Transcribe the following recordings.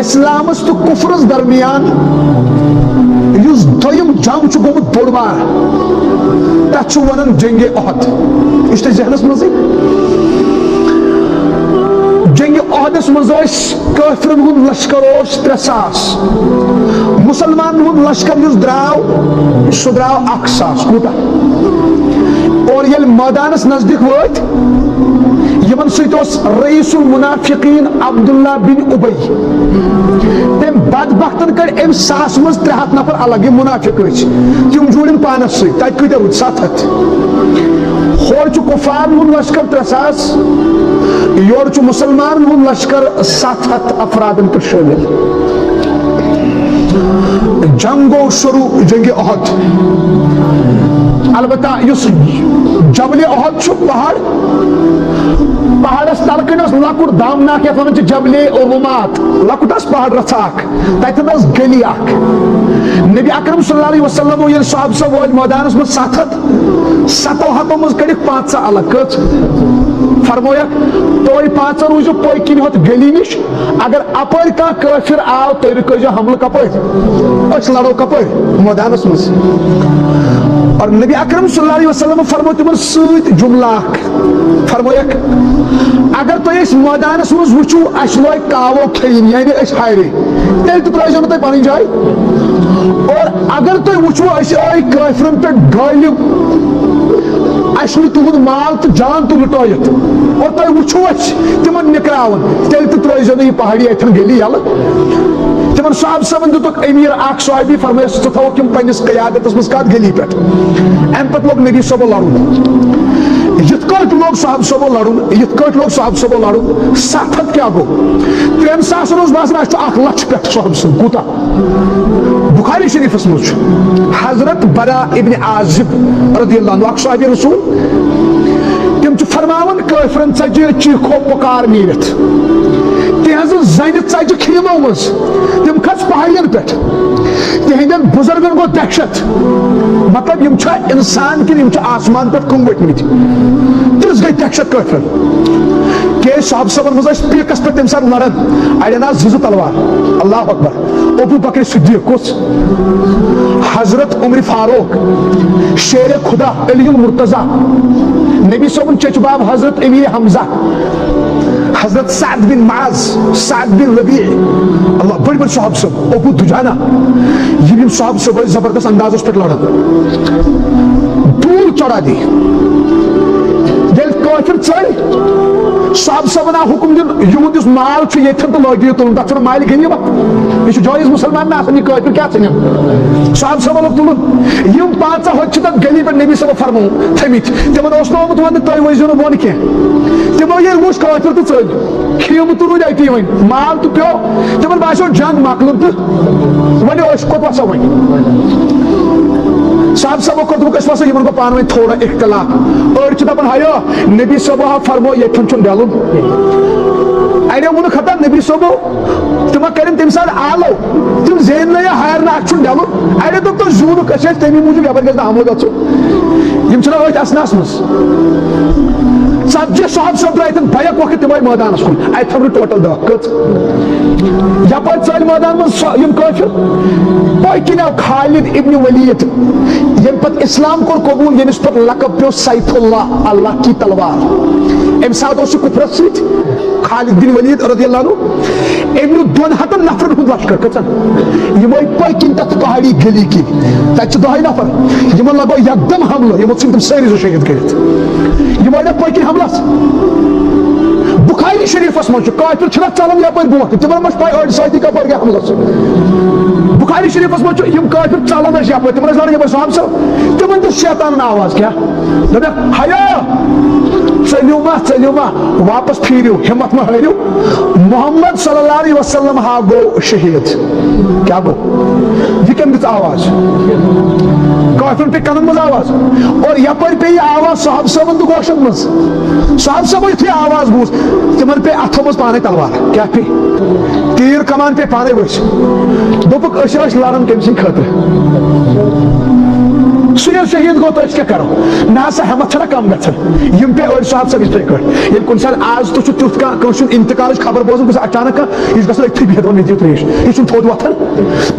اسلامس تو کفرس درمیان یس دویم جنگ چھ گومت بوڑ بار تتھ چھ ونان جنگ احد یہ چھ ذہنس مزے جنگ احدس مز کافرن ہند لشکر 3,000 مسلمان ہند لشکر یس دراو سہ دراو 1,000 کوتا اور یل میدانس نزدیک وات یمن سیت رئیس المنافقین عبداللہ بن ابی تم بدبختن کڑ ام 100 مز 300 نفر الگ یم منافق تم جوڑن پانس سی تت کتیا روز 700 ہور چھ کفار ہند لشکر 3,000 یور چھ مسلمان ہند لشکر 700 افرادن پر شامل جنگو شروع جنگ احد البتہ اس جبل احد چھ پہاڑس تلکن لکٹ دامناک یتھ ونان جبل ارومات لکٹس پہاڑ رژھا تتن گلی نبی اکرم صلی اللہ علیہ وسلم یل صحابہ سب وٲتۍ میدانس مز 700 مز کڑک 5 الگ کچ فرمویک تُہۍ 5 روٗزِو پٔکۍ کِنۍ ہوٚتھ گلی نش اگر اپٲرۍ کانٛہہ کٲفر آو تُہۍ رُکٲیزیو حملہٕ کپٲرۍ أسۍ لڑو کپٲرۍ میدانس مز اور نبی اکرم صلی اللہ علیہ وسلم فرمو تمن سۭتۍ جملہ اکھ فرمویک اگر تُہۍ أسۍ میدانس مز وٕچھو اَسہِ لوگ کاوو کھیٚنۍ یعنی أسۍ ہارے تیٚلہِ تہِ ترٛٲیزیو نہٕ تُہۍ پنٕنۍ جاے اور اگر تُہۍ وٕچھو أسۍ آے کٲفرن پٮ۪ٹھ غٲلب اَسہِ نہٕ تُہُنٛد مال تہٕ جان تہِ لُٹٲیِتھ اور تُہۍ وٕچھو أسۍ تِمن نِکراوان تیٚلہِ تہِ ترٛٲیزیو نہٕ یہِ پہاڑی اتھن گلی یلہٕ تمن صحابہ صاحبن دِتُکھ امیر اکھ صحابی فرمٲیس ژٕ تھاوکھ یِم پننِس قیادتس منٛز کتھ گلی پٮ۪ٹھ امہِ پتہٕ لوگ نبی صٲبو لڑُن یِتھ کٲٹھۍ لوگ صحابہ صٲبو لڑُن یِتھ کٲٹھۍ لوگ صحابہ صٲبو لڑُن 700 کیاہ گوٚو 3,000 اوس باسان اَسہِ چھُ 1,00,000 پٮ۪ٹھ صحابہ صٲب کوٗتاہ بخاری شریفس منٛز چھُ حضرت برا ابن عازب رضی اللہ عنہ اکھ صحابی رسول تم چھِ فرماوان کٲفرن ژَجہِ چیٖخو پُکار نیٖرِتھ تہذ زنہِ ژَجہِ خیمو منٛز تم کھژ پہاڑین پٮ۪ٹھ تہندین بزرگن گوٚو دہشت مطلب یم چھا انسان کِنہٕ یم چھِ آسمان پٮ۪ٹھ کُن ؤتھمٕتۍ تِژھ گٔے دہشت کٲفرن کیازِ صحابہ صٲبن منٛز ٲسۍ پیٖکس پٮ۪ٹھ تمہِ ساتہٕ لڑان اڑٮ۪ن آسہٕ 2 تلوار اللہ اکبر ابو بکر صدیق کُس حضرت عمر فاروق شیر خدا علی المرتضیٰ نبی صٲبُن چچہِ باب حضرت امیر حمزہ حضرت سعد بن معاذ سعد بن ربیع اللہ بڑی بڑی صحابہ صاحب ابو دجانہ یم صحابہ صاحب زبردست اندازس پہ لڑان دھول چڑھا دی یل کافر ژٔلۍ صحابہ صاحبن آو حکم دن یہند یس مال چھُ ییٚتھٮ۪ن تہٕ لٲگِو تُلُن تتھ چھُنہٕ مالہِ غنیمت یہ چھُ جٲیز مسلمان نہٕ آسان یہِ کافر کیٛاہ ژھٕنن صحابہ صاحبن لوگ تُلُن یم 5 ہوٚتہِ چھِ تتھ گلی پٮ۪ٹھ نبی صٲبن فرموو تھٲمٕتۍ تمن اوس نہٕ آمُت وننہٕ تُہۍ ؤسۍزیو نہٕ بۄن کینٛہہ تمو ییٚلہِ وٕچھ کافر تہٕ ژٔلۍ خیمہٕ تہٕ روٗدۍ اتی وۄنۍ مال تہٕ پیوٚو تمن باسیو جنگ مۄکلُن تہٕ وۄنۍ أسۍ کوٚت وسو وۄنۍ صاحب صاحبو کوٚر دوٚپُکھ أسۍ وسو یمن گوٚو پانہٕ ؤنۍ تھوڑا اختلاف أڑۍ چھِ دپان ہایو نبی صٲبو ہا فرمو ییٚتھٮ۪ن چھُنہٕ ڈلُن اڑیو ووٚنُکھ ہتا نبی صٲبو تِمن کٔرِنۍ تمہِ ساتہٕ آلو تِم زیننٲیِو ہارنہٕ اتھ چھُنہٕ ڈلُن اڑیو دوٚپ تُہۍ زیوٗنُکھ أسۍ ٲسۍ تمی موٗجوٗب یپٲرۍ گژھِ نہٕ حملہٕ گژھُن یم چھِنہ أتھۍ اسناہس منٛز 40 صحابہ صٲب درٛاے اتٮ۪ن بیک وقت تِم آے مٲدانس کُن اتہِ تھٲونہٕ ٹوٹل 10 کٔژ یپٲرۍ ژٔلۍ مٲدان منٛز یم کٲفر پٔکۍ کِنۍ آو خالد ابن ولید ییٚمہِ پتہٕ اسلام کوٚر قبوٗل ییٚمِس پتہٕ لقب پیوٚو سیف اللہ اللہ کی تلوار امہِ ساتہٕ اوس یہِ کُفرس سۭتۍ خالد بن ولید رضی اللہ عنہ أمۍ نیوٗ 200 نفرن ہُنٛد لشکر کٔژن یِم آے پٔکۍ کِنۍ تتھ پہاڑی گلی کِنۍ تتہِ چھِ 10 نفر یِمن لگوو یکدم حملہٕ یِمو ژھٕنۍ تِم سٲری زٕ شہید کٔرِتھ یِم آے پٔکۍ کِنۍ حملس بخاری شریفس منٛز چھُ کافر چھِنہ ژلان یپٲرۍ برونٛٹھ تِمن ما چھُ پاے أڑۍ سۭتی کپٲرۍ گٔے حملس بخاری شریفس منٛز چھُ یِم کافر ژلان ٲسۍ یپٲرۍ تِمن ٲسۍ لڑان یپٲرۍ صحابہ صٲب تِمن دِژ شیطانن آواز کیٛاہ دوٚپکھ ہیا ژٔلِو ما واپس پھیٖرِو ہمت ما ہٲرِو محمد صلی اللہ علیہ وسلم ہا گوٚو شہید کیٛاہ گوٚو یہِ کٔمۍ دِژ آواز کافرن پے کنن منٛز آواز اور یپٲرۍ پے یہِ آواز صحابہ صٲبن تہٕ گوشن منٛز صحابہ صٲبو یُتھُے آواز بوٗز تِمن پے اتھو منٛز پانے تلوار کیٛاہ پے تیٖر کمان پے پانے ؤسۍ دوٚپُکھ أسۍ ٲسۍ لڑان کٔمۍ سٕنٛدِ خٲطرٕ سہ شہید گو تو کیا کرو نا سا ہمت چھنا کم گھن یم پہ أڑ صاحب صاحب یتھے کٹ یل کن سات آز تو تیوت کانٛہہ انتقالٕچ خبر بوزان کانٛہہ اچانک یہ گژھان أتھی بہت ون دِیو تریش یہ چھُنہٕ تھوٚد وۄتھان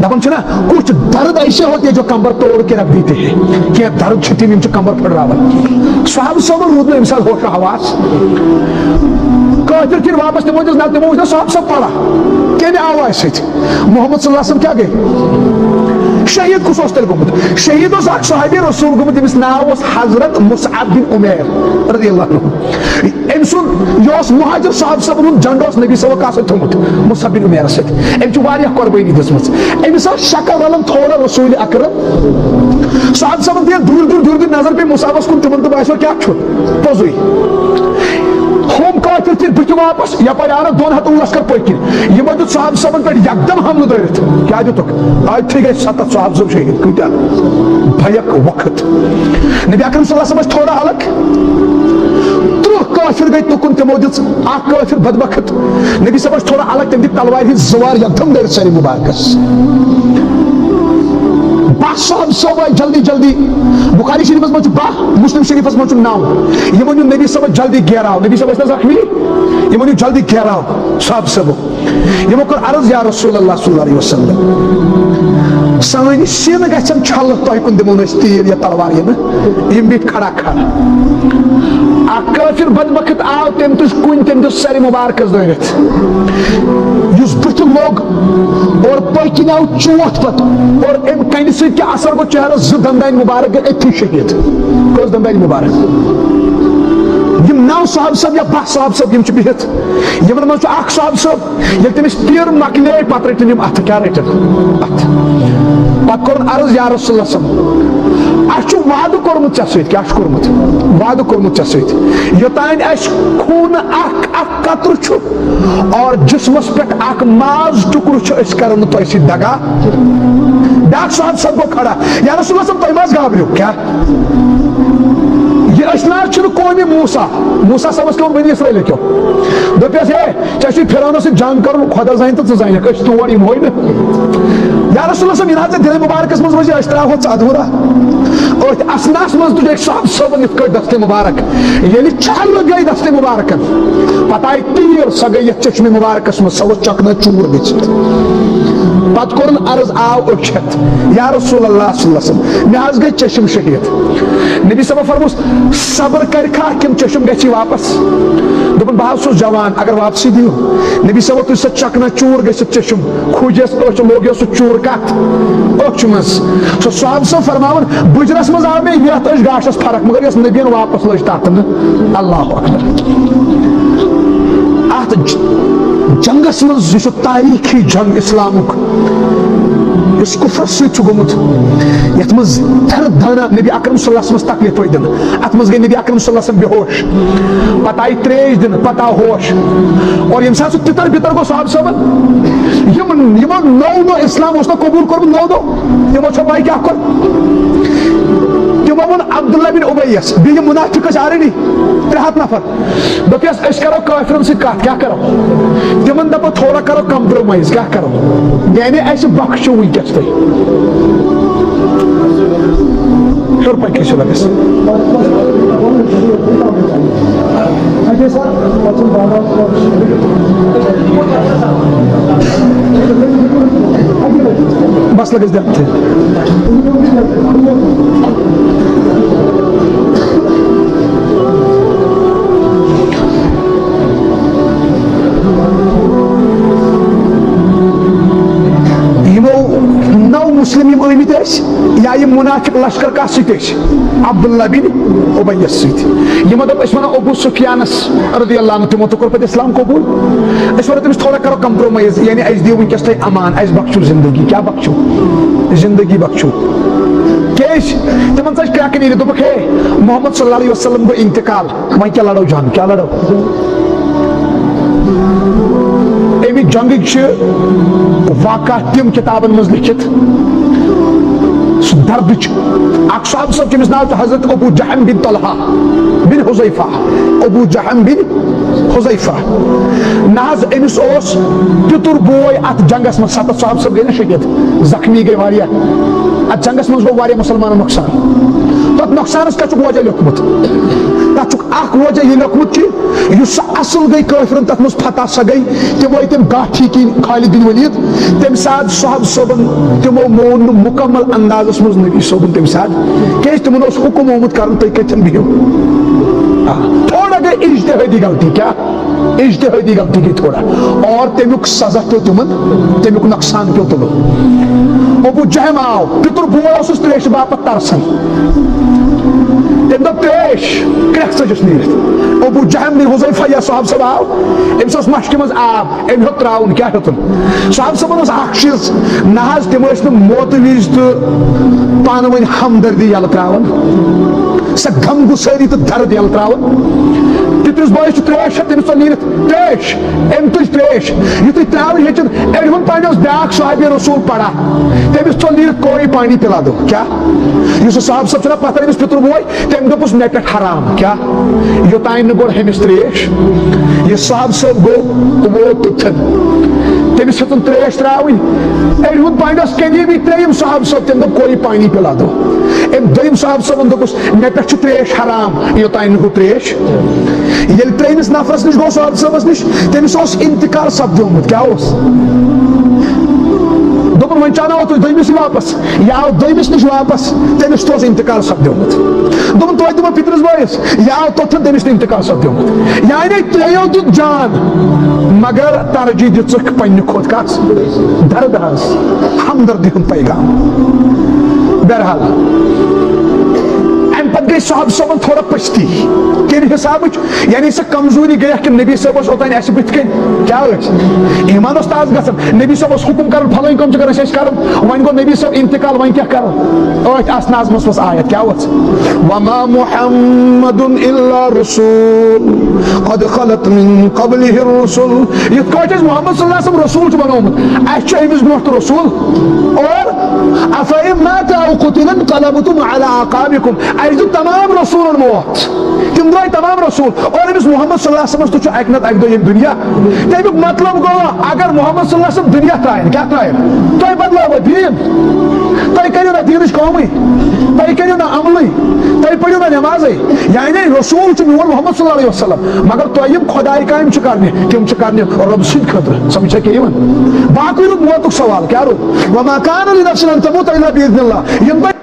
دپان چھِنا کچھ درد ایسے ہوتے جو کمبر توڑ کے رکھ دیتے ہیں کہ درد چھِ تِم یِم چھِ کمبر پھٕٹراوان صحابہ صٲبن روٗد نہٕ أمۍ ساتہٕ ہوش حواس کٲفِر کِنۍ واپس تِمو دِژ نہ تِمو وٕچھ نہ صحابہ صٲب پڑا کمہِ آواز سۭتۍ محمد صلی اللہ علیہ وسلم کیٛاہ گٔے شہید کُس اوس تیٚلہِ گوٚمُت شہید اوس اکھ صحابی رسول گوٚمُت ییٚمِس ناو اوس حضرت مصعب بن عمیر رضی اللہ عنہ أمۍ سُنٛد یہِ اوس مہاجر صحابہ صٲبن ہُنٛد جنڈ اوس نبی صٲبن کتھ سۭتۍ تھوٚمُت مصعب بن عمیرس سۭتۍ أمۍ چھِ واریاہ قۄربٲنی دِژمٕژ أمِس ٲس شکل ولن تھوڑا رسول اکرم صحابہ صٲبن ییٚلہِ دوٗرِ نظر پیٚیہِ مصعبس کُن تِمن تہِ باسیو کیٛاہ چھُ پوٚزُے ہم کافر تھے بُتھِ واپس یپٲرۍ آو نہٕ 200 لشکر پٔکِنۍ یِمو دیُت صحابہ صٲبن پٮ۪ٹھ یکدم حملہٕ دٲرِتھ کیٛاہ دِتُکھ اتھی گٔے 7 صحابہ صٲب شہید کۭتیاہ بھیک وقت نبی اکرم صلی اللہ علیہ وسلم ٲسۍ تھوڑا الگ 30 کافر گٔے تُکُن تِمو دِژ اکھ کافر بدبخت نبی صٲب ٲسۍ تھوڑا الگ تٔمۍ دِتۍ تلوارِ ہٕنٛدۍ زوار یکدم دٲرِتھ سارے مبارکس باہ صحابہ صٲب آے جلدی جلدی بخاری شریفس منٛز چھُ 10 مسلم شریفس منٛز چھُ 9 یِمو نیوٗ نبی صٲبس جلدی گیراو نبی صٲب ٲسۍ نہ زخمی یِمو نیوٗ جلدی گیراو صحابہ صٲبو یِمو کوٚر عرض یا رسول اللہ صلی اللہ علیہ وسلم سٲنۍ سیٖنہٕ گژھن چھلہٕ تۄہہِ کُن دِمو نہٕ أسۍ تیٖر یا تلوار یِنہٕ یِم بیٖٹھۍ کھڑا اکھ کٲفر بدبخت آو تٔمۍ تُج کُنۍ تٔمۍ دِژ سارے مبارکس دٲرِتھ یُس بٕتھِ لوٚگ اور پٔکِنۍ آو چوٹ پتہٕ اور أمۍ کنہِ سۭتۍ کیٛاہ اثر گوٚو چہرس 2 دندانہِ مبارک گٔے أتھی شہید کٔژ دندانہِ مبارک یم 9 صحابہ صٲب یا 10 صحابہ صٲب یم چھِ بِہِتھ یمن منٛز چھُ اکھ صحابہ صٲب ییٚلہِ تٔمِس تیٖر مۄکلے پتہٕ رٔٹِن یِم اتھٕ کیٛاہ رٔٹِن اتھٕ پتہٕ کوٚرُن عرض یا رسول اللہ صلی اسہِ چھُ وعدٕ کوٚرمُت ژےٚ سۭتۍ کیٛاہ چھُ کوٚرمُت وعدٕ کوٚرمُت ژےٚ سۭتۍ یوٚتانۍ اسہِ خوٗنہٕ اکھ قطرٕ چھُ اور جسمس پٮ۪ٹھ اکھ ماز ٹُکرٕ چھُ أسۍ کرو نہٕ تۄہہِ سۭتۍ دگا بیاکھ صحابہ صٲب گوٚو کھڑا یا رسول اللہ صٲب تُہۍ ما حظ گابرِو کیٛاہ یہ اسناد چھُنہٕ قومِ موسیٰ صٲبس کیٛاہ بنی اسرائیل کیو دوٚپیس ہے ژےٚ چھُے فرعونس سۭتۍ جنگ کرُن خۄدا زانہِ تہٕ ژٕ زانکھ أسۍ تور یِمہوے نہٕ یا رسول اللہ صٲب یہِ نہ ژےٚ دِلہِ مُبارکس منٛز روزِ أسۍ تراوہو ژٕ ادھوٗرا أتھۍ اسناہس منٛز تُجکھ صحابہ صٲبن یِتھ کٲٹھۍ دستہِ مُبارک ییٚلہِ چھلہٕ گٔے دستہِ مُبارکن پتہٕ آیہِ تیٖر سۄ گٔے یتھ چشمہِ مُبارکس منٛز سۄ ؤژھ چکنا چوٗر گٔژھِتھ پتہٕ کوٚرُن عرض آو أچھتھ یا رسول اللہ صلی اللہ علیہ وسلم مےٚ حظ گٔے چشم شہید نبی صٲبن فرموس صبر کرکھا کِنہٕ چشم گژھی واپس دوٚپُن بہٕ حظ چھُس جوان اگر واپسی دِیِو نبی صٲبو تُج سۄ چکنا چوٗر گٔژھِتھ چشم کھوٗجِس أچھ لوگیو سُہ چوٗر کتھ أچھ منٛز سُہ صحابہ صٲب فرماوان بٕجرس منٛز آو مےٚ یتھ أچھ گاشس فرق مگر یۄس نبیَن واپس لٔج تتھ نہٕ اللہ اکبر اتھ جنگس منٛز یہِ چھُ تاریخی جنگ اسلامُک یُس کُفرس سۭتۍ چھُ گوٚمُت یتھ منٛز دھرٕ دھنا نبی اکرم صلی اللہ علیہ وسلمس تکلیف پیٚیہِ دِنہٕ اتھ منٛز گٔے نبی اکرم صلی اللہ علیہ وسلم بے ہوش پتہٕ آیہِ تریش دِنہٕ پتہٕ آو ہوش اور ییٚمہِ ساتہٕ سُہ تِتر بِتر گوٚو صحابہ صٲبن یِمو نوٚو اسلام اوس نہٕ قبوٗل کوٚرمُت نوٚو تِمو چھو پاے کیٛاہ کوٚر تِمو ووٚن عبداللہ بن اُبیَس بیٚیہِ یِم مُنافِق ٲسۍ آلریڈی 300 نفر دوٚپیس أسۍ کرو کٲفرن سۭتۍ کتھ کیٛاہ کرو تِمن دپو تھوڑا کرو کمپرومایز کیٛاہ کرو یعنی اسہِ بخشو وٕنکیٚس تُہۍ ہیوٚر پٔکِو چھُ لگس بس لگس دِتھ مسلم یم آمٕتۍ ٲسۍ یا یِم مُنافِق لشکر کتھ سۭتۍ ٲسۍ عبداللہ بن اُبیَس سۭتۍ یِمو دوٚپ أسۍ ونو ابوٗ سفیانس رضی اللہ عنہ تِمو تہِ کوٚر پتہٕ اسلام قبوٗل أسۍ ونو تٔمِس تھوڑا کرو کمپرومایز یعنی اسہِ دِیِو وٕنکیٚس تُہۍ امان اسہِ بخشو زندگی کیٛاہ بخشو زندگی بخشو کیٛازِ تِمن ژاج کرٛٮ۪کہٕ نیٖرِتھ دوٚپُکھ ہے محمد صلی اللہ علیہ وسلم گوٚو انتقال وۄنۍ کیٛاہ لڑو جنگ کیٛاہ لڑو اَمِکۍ جنگٕکۍ چھِ واقعات تِم کِتابن منٛز لیکھِتھ سُہ دردٕچ اکھ صحابہ صٲب تٔمِس ناو چھُ حضرت ابوٗ جہم بن طلحہ بن حذیفہ ابوٗ جہم بن حذیفہ نہ حظ أمِس اوس پِتُر بوے اتھ جنگس منٛز 7 صحابہ صٲب گٔے نہ شہید زخمی گٔے واریاہ ات جنگس من گو واریاہ مسلمانن نقصان تت نقصانس کیا وجہ لیوکھمت تک اخ وجہ یہ لیوکھمت کہ یس اصل گئی کافرن تت مز فتح سا گئی تم آئی تم گاٹھی کی خالد بن ولید تم سات صحاب صبن تمو مون مکمل اندازس مز نبی صبن تم سات کہ تمن اس حکم آمت کرن تھی کتن بہو تھوڑا گئی اجتہادی غلطی کیا اجتہادی غلطی گئی تھوڑا اور تمیک سزا پیو تمن تمیک نقصان پیو تلو ابو جہم آو پتر بول اس تریش باپت ترسن تم دب تریش کرخ سجس نیرت ابو جہم نے حضیفہ یا صحاب صاحب آو امس اس مشک مز آب ام ہت تراؤن کیا ہتن صحاب صاحب اس اخ چیز نہاز تم اس موت ویز تو پانوین ہمدردی یل تراؤن سا غم گساری تو درد یل تراؤن تیس بٲیِس چھُ تریش تٔمِس ژوٚل نیٖرِتھ تریش أمۍ تُج تریش یُتھُے تراوٕنۍ ہیٚچھِن أمۍ ہُنٛد پانی اوس بیٛاکھ صحابی رسول پڑا تٔمِس ژوٚل نیٖرِتھ کوئی پانی پِلا دو کیا یُس صاحب صٲب چھُنہ پتھر أمِس پِتُر بوے تٔمۍ دوٚپُس مےٚ پٮ۪ٹھ حرام کیا یوٚتانۍ نہٕ گوٚو ہیٚمِس تریش یہِ صاحب صٲب گوٚو تہٕ ووت توٚتھن تٔمِس ہیٚژٕن تریش تراوٕنۍ أمۍ ہُنٛد پانی اوس قریٖبی ترٛیٚیِم صاحب صٲب تٔمۍ دوٚپ کوئی پانی پِلا دو أمۍ دوٚیِم صاحب صٲبن دوٚپُس مےٚ پٮ۪ٹھ چھُ تریش حرام یوٚتانۍ نہٕ ہُہ تریش ییٚلہِ ترٛیٚیمِس نفرس نِش گوٚو صاحب صٲبس نِش تٔمِس اوس انتقال سپدیومُت کیٛاہ اوس دوٚپُن وۄنۍ چاناوو تُہۍ دوٚیمِس واپس یہِ آو دوٚیمِس نِش واپس تٔمِس تہِ اوس انتقال سپدیومُت دوٚپُن توتہِ دِمو پِترِس بٲیِس یہِ آو توٚتھن تٔمِس تہِ انتقال سپدیومُت یعنی ترٛیٚیو دیُت جان مگر ترجیح دِژٕکھ پننہِ کھۄتہٕ کس درد حظ ہمدردی ہُنٛد پیغام بہرحال پتہ گئی صاحب صاحبن تھوڑا پستی کم حساب یعنی سہ کمزوری گئی کہ نبی صاحب اوتان اس بت کن کیا ایمان اس تاز گھن نبی صاحب حکم کر فلوئی کم کر کرن ون گو نبی صاحب انتقال ون کیا کر اس نظمس مس آیت کیا وچ وما محمد الا رسول قد خلت من قبله الرسل یہ کوچ محمد صلی اللہ علیہ وسلم رسول چھ بنومت اس چھ امس برونٹ رسول اور افئم مات او قتل انقلبتم على اعقابكم تمام رسول موت تم درائے تمام رسول اور امس محمد صلی اللہ علیہ وسلم تو اک نت اک دہ دنیا تمیک مطلب گو اگر محمد صلی اللہ علیہ وسلم دنیا ترائن کیا ترائن تھی بدلاو دین تھی کرو نا دینچ قومی تھی کرو نا عملی تھی پڑھو نا نماز یعنی رسول میون محمد صلی اللہ علیہ وسلم مگر تھی خدائی کام کرنے تم کرنے رب سند خطر سمجھا کہ باقی روت موتک سوال کیا رو وما كان لنفس ان تموت الا باذن الله